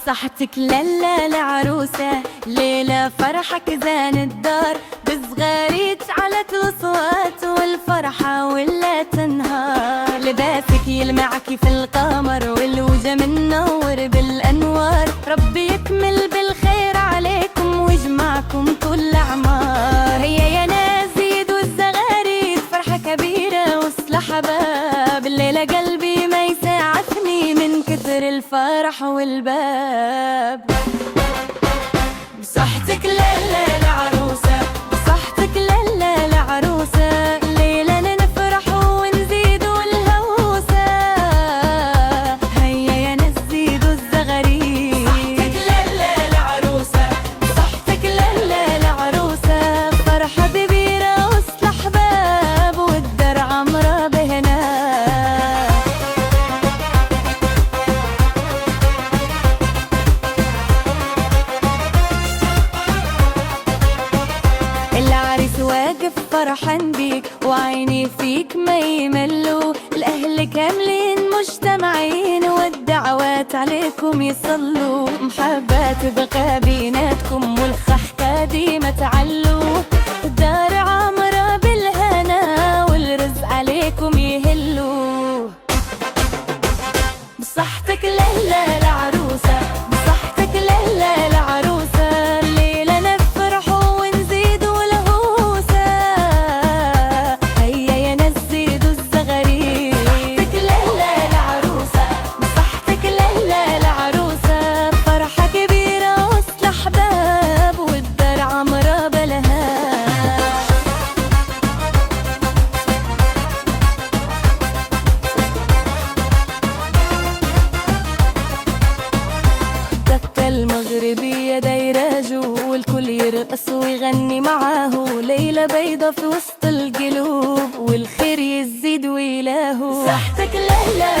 صحتك للا العروسة، ليلة فرحك زان الدار، بصغاريت علت الأصوات والفرحة ولا تنهار. لباسك يلمعك في القمر والوجه منور بالأنوار، ربي يكمل بالخير عليكم ويجمعكم كل أعمار. هيا يا ناس زيدوا الزغاريد، فرحة كبيرة وسط الأحباب، الليلة قلبي ما يساعدني من كثر الفرح والباب. بصحتك للا العروسة، بصحتك للا العروسة، ليلة نفرح ونزيدوا الهوسة. هيا يا ناس زيدوا الزغاريد. بصحتك للا العروسة، بصحتك للا العروسة، فرحة كبيرة وسط الأحباب والدار عمرة بهنا. العريس واقف فرحان بيك وعيني فيك ما يملوا، الأهل كاملين مجتمعين والدعوات عليكم يصلوا، محبة تبقى بيناتكم والخحكة ديما تعلوا، الدار عامرة بالهنا والرزق عليكم يهلوا. بصحتك للا العروسة، بصحتك للا العروسة، ليلة نفرح ونزيدوا الهوسة. هيا يا ناس زيدوا الزغاريد. بصحتك للا العروسة، بصحتك للا العروسة، فرحة كبيرة وسط الأحباب والدار عمرة بلها. المغربية دايرة جو والكل يرقص ويغني معاه، ليلة بيضة في وسط القلوب والخير يزيد ويلاهو. صحتك للا